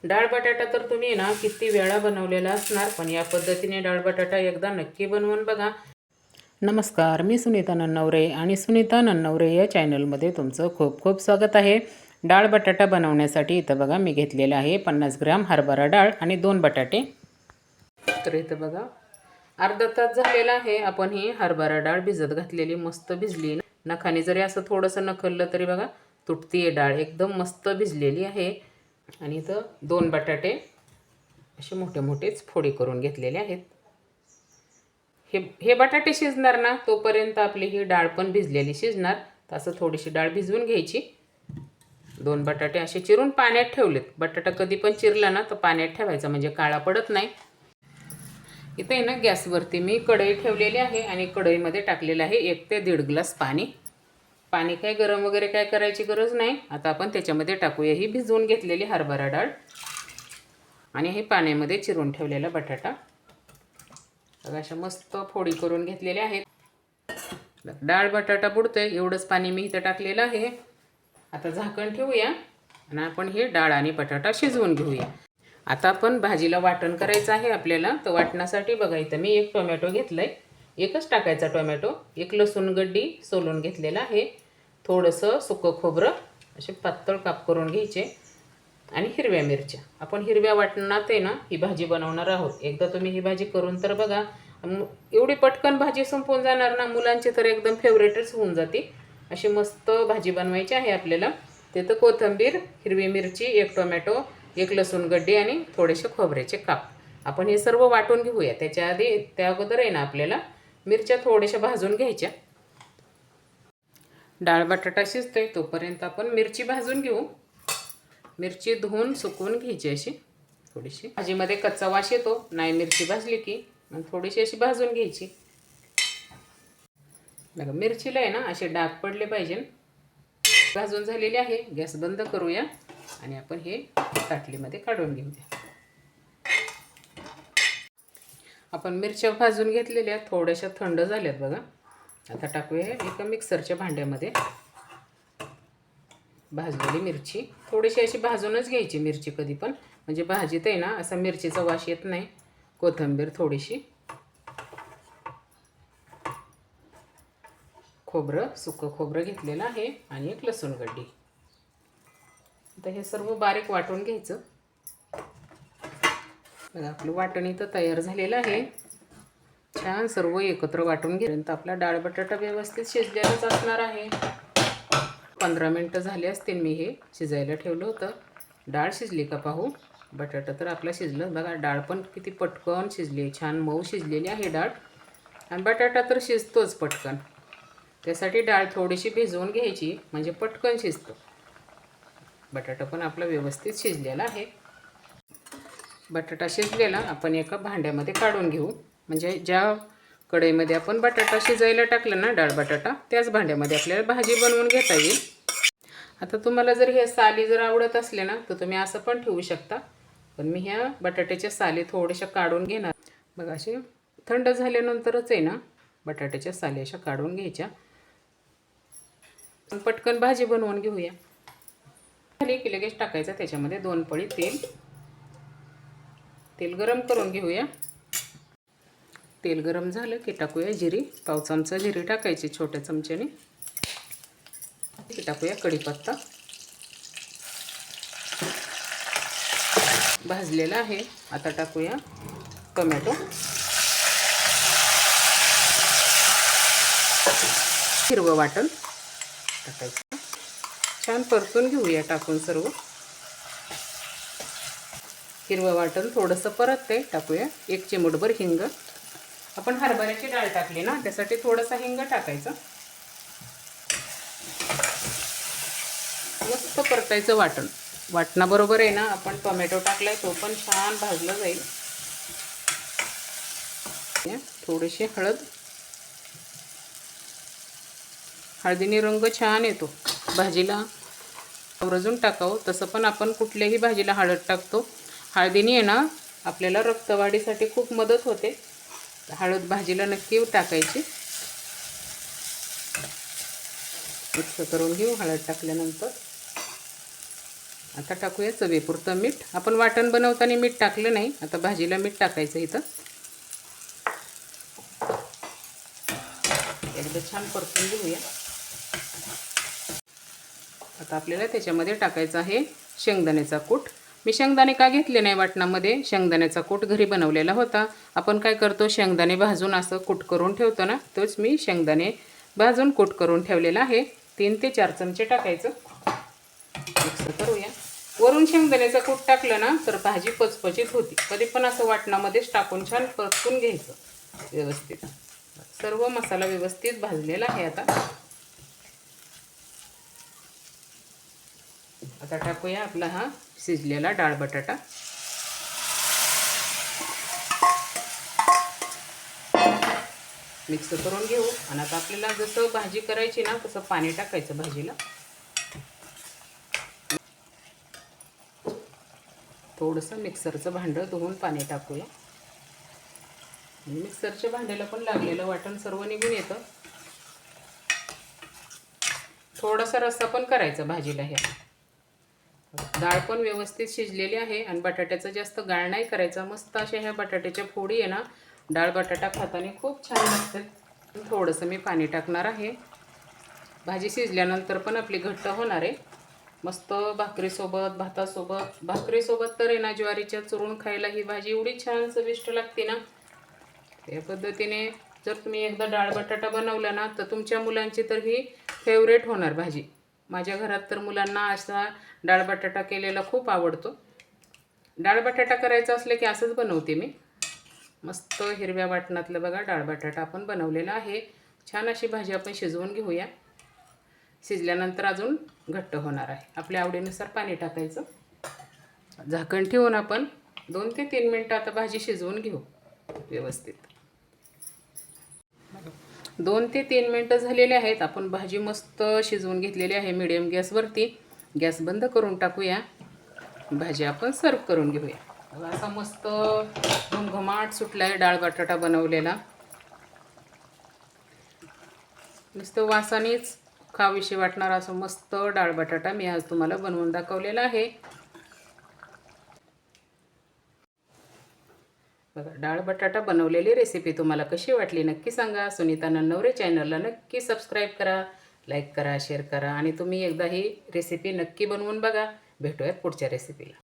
डाळ बटाटा तर तुम्ही ना किती वेळा बनवलेला असणार, पण या पद्धतीने डाळ बटाटा एकदा नक्की बनवून बघा. नमस्कार, मी सुनीता नन्नवरे आणि सुनीता नन्नवरे या चॅनलमध्ये तुमचं खूप खूप स्वागत आहे. डाळ बटाटा बनवण्यासाठी इथं बघा मी घेतलेलं आहे 50 ग्रॅम हरभरा डाळ आणि 2 बटाटे. तर इथं बघा अर्धा तास झालेला आहे. आपण ही हरभरा डाळ भिजत घातलेली, मस्त भिजली. नखाने जरी असं थोडंसं नखललं तरी बघा तुटती आहे डाळ, एकदम मस्त भिजलेली आहे. आणि इथं 2 बटाटे असे मोठे मोठेच फोडी करून घेतलेले आहेत. हे बटाटे शिजणार ना तोपर्यंत आपली ही डाळ पण भिजलेली शिजणार. तर असं थोडीशी डाळ भिजवून घ्यायची. 2 बटाटे असे चिरून पाण्यात ठेवलेत. बटाटा कधी पण चिरला ना तर पाण्यात ठेवायचा, म्हणजे काळा पडत नाही. इथे आहे ना गॅसवरती मी कढई ठेवलेली आहे आणि कढईमध्ये टाकलेलं आहे 1 ते 1.5 ग्लास पाणी. पाणी काय गरम वगैरे काय करायची गरज नाही. आता आपण त्याच्यामध्ये टाकूया ही भिजवून घेतलेली हरभरा डाळ आणि हे पाण्यामध्ये चिरून ठेवलेला बटाटा. अशा मस्त फोडी करून घेतलेल्या आहेत. डाळ बटाटा बुडतोय एवढंच पाणी मी इथं टाकलेलं आहे. आता झाकण ठेवूया आणि आपण हे डाळ आणि बटाटा शिजवून घेऊया. आता आपण भाजीला वाटण करायचं आहे आपल्याला. तर वाटणासाठी बघा इथं मी 1 टोमॅटो घेतलं आहे. एकच टाकायचा टोमॅटो. 1 लसूण गड्डी सोलून घेतलेला आहे. थोडंसं सुकं खोबरं असे पातळ काप करून घ्यायचे आणि हिरव्या मिरच्या. आपण हिरव्या वाटणात आहे ना ही भाजी बनवणार आहोत. एकदा तुम्ही ही भाजी करून तर बघा. एवढी पटकन भाजी संपून जाणार ना, मुलांची तर एकदम फेवरेटच होऊन जाते. अशी मस्त भाजी बनवायची आहे आपल्याला. तिथं कोथिंबीर, हिरवी मिरची, 1 टोमॅटो, 1 लसूण गड्डी आणि थोडेसे खोबऱ्याचे काप. आपण हे सर्व वाटून घेऊया. त्या अगोदर आहे ना आपल्याला मिरच्या थोड्याशा भाजून घ्यायच्या. डाळ बटाटा शिजतोय तोपर्यंत आपण मिरची भाजून घेऊ. मिरची धुवून सुकवून घ्यायची अशी थोडीशी. भाजीमध्ये कच्चा वास येतो नाही मिरची भाजली की. थोडीशी अशी भाजून घ्यायची. बघा मिरचीला आहे ना असे डाग पडले पाहिजे. भाजून झालेली आहे. गॅस बंद करूया आणि आपण हे ताटलीमध्ये काढून घेऊया. आपण मिरच्या भाजून घेतलेल्या थोड्याशा थंड झाल्यात बघा. आता टाकूया एका मिक्सरच्या भांड्यामध्ये भाजलेली मिरची. थोडीशी अशी भाजूनच घ्यायची मिरची कधी पण, म्हणजे भाजीत आहे ना असा मिरचीचा वास येत नाही. कोथिंबीर थोडीशी, खोबरं, सुकं खोबरं घेतलेलं आहे आणि 1 लसूण गड्डी. आता हे सर्व बारीक वाटून घ्यायचं. बघा आपलं वाटण इथं तयार झालेलं आहे. छान सर्व एकत्र वाटून घेतल्यानंतर आपला डाळ बटाटा व्यवस्थित शिजलेलाच असणार आहे. 15 मिनटं झाले असतील मी हे शिजायला ठेवलं होतं. डाळ शिजली का पाहू. बटाटा तर आपला शिजलं बघा. डाळ पण किती पटकन शिजली, छान मऊ शिजलेली आहे डाळ. आणि बटाटा तर शिजतोच पटकन. त्यासाठी डाळ थोडीशी भिजवून घ्यायची म्हणजे पटकन शिजतं. बटाटा पण आपला व्यवस्थित शिजलेला आहे. बटाटा शिजलेला आपण एका भांड्यामध्ये काढून घेऊ. म्हणजे ज्या कढईमध्ये आपण बटाटा शिजायला टाकलं ना डाळ बटाटा, त्याच भांड्यामध्ये आपल्याला भाजी बनवून घेता येईल. आता तुम्हाला जर हे साली जर आवडत असले ना तर तुम्ही असं पण ठेवू शकता. पण मी ह्या बटाट्याच्या साली थोड्याशा काढून घेणार. बघा असे थंड झाल्यानंतरच आहे ना बटाट्याच्या साली अशा काढून घ्यायच्या. पटकन भाजी बनवून घेऊया. झाली की लगेच टाकायचं त्याच्यामध्ये 2 पळी तेल. तेल गरम करून घेऊया. तेल गरम झालं की टाकूया जिरी. 1/2 चमचा जिरी टाकायची छोट्या चमच्याने. टाकूया कढीपत्ता. भाजलेला आहे. आता टाकूया टोमॅटो, हिरवं वाटण टाकायचं. छान परतून घेऊया टाकून सर्व. हिरवं वाटण थोडंसं परतते. टाकूया 1 चिमूटभर हिंग. आपण हरभऱ्याची डाळ टाकली ना त्यासाठी थोडासा हिंग टाकायचा. मस्त परतायचं वाटण. वाटणाबरोबर आहे ना आपण टोमॅटो टाकलाय तो पण छान भाजला जाईल. थोडीशी हळद. हळदीने रंग छान येतो भाजीला. आवर्जून टाकावं. तसं पण आपण कुठल्याही भाजीला हळद टाकतो. हळदीने आहे ना आपल्याला रक्तवाढीसाठी खूप मदत होते. हळद भाजीला नक्की टाकायची. मिक्स करून घेऊ हळद टाकल्यानंतर. आता टाकूया चवीपुरतं मीठ. आपण वाटण बनवताना मीठ टाकलं नाही, आता भाजीला मीठ टाकायचं इथं. एकदा छान परतून घेऊया. आता आपल्याला त्याच्यामध्ये टाकायचं आहे शेंगदाण्याचा कूट. मी शेंगदाणे का घेतले नाही वाटणामध्ये, शेंगदाण्याचा कूट घरी बनवलेला होता. आपण काय करतो, शेंगदाणे भाजून असं कूट करून ठेवतो ना, तोच मी शेंगदाणे भाजून कूट करून ठेवलेला आहे. 3 ते 4 चमचे टाकायचं. मिक्स करूया. वरून शेंगदाण्याचा कूट टाकलं ना तर भाजी पचपचीत होती. कधी पण असं वाटणामध्येच टाकून छान परतून घ्यायचं व्यवस्थित. सर्व मसाला व्यवस्थित भाजलेला आहे. आता टाकूया आपला हा शिजलेला डाळ बटाटा. मिक्स करून घेऊ. आणि आता आपल्याला जसं भाजी करायची ना तसं पाणी टाकायचं भाजीला. थोडंसं मिक्सरचं भांडं धुवून पाणी टाकूया. मिक्सरच्या भांड्याला पण लागलेलं वाटण सर्व निघून येतं. थोडासा रस्सा पण करायचा भाजीला. ह्या डाळ पण व्यवस्थित शिजलेली आहे आणि बटाट्याचा जास्त गाळ नाही करायचा. मस्त अशा ह्या बटाट्याच्या फोडी आहे ना, डाळ बटाटा खाताना खूप छान लागतात. थोडंसं मी पाणी टाकणार आहे. भाजी शिजल्यानंतर पण आपली घट्ट होणार आहे. मस्त भाकरीसोबत, भातासोबत. भाकरीसोबत तर आहे ना ज्वारीच्या चुरून खायला ही भाजी एवढी छान चविष्ट लागते ना. या पद्धतीने जर तुम्ही एकदा डाळ बटाटा बनवला ना तर तुमच्या मुलांची तर ही फेवरेट होणार भाजी. माझ्या घरात तर मुलांना असा डाळ बटाटा केलेला खूप आवडतो. डाळ बटाटा करायचा असले की असंच बनवते मी. मस्त हिरव्या वाटणातलं बघा डाळ बटाटा आपण बनवलेला आहे. छान अशी भाजी आपण शिजवून घेऊया. शिजल्यानंतर अजून घट्ट होणार आहे. आपल्या आवडीनुसार पाणी टाकायचं. झाकण ठेवून आपण 2 ते 3 मिनटं आता भाजी शिजवून घेऊ व्यवस्थित. 2 ते 3 मिनटं झालेले आहेत. आपण भाजी मस्त शिजवून घेतलेली आहे मीडियम गॅसवरती. गॅस बंद करून टाकूया. भाजी आपण सर्व करून घेऊया. असा मस्त घमघमाट सुटला आहे डाळ बटाटा बनवलेला. नुसतं वासानेच खावीशी वाटणार असं मस्त डाळ बटाटा मी आज तुम्हाला बनवून दाखवलेला आहे. बघा, डाळ बटाटा बनवलेली रेसिपी तुम्हाला कशी वाटली नक्की सांगा. सुनीता नन्नवरे चॅनलला नक्की सबस्क्राईब करा, लाईक करा, शेअर करा आणि तुम्ही एकदा ही रेसिपी नक्की बनवून बघा. भेटूयात पुढच्या रेसिपीला.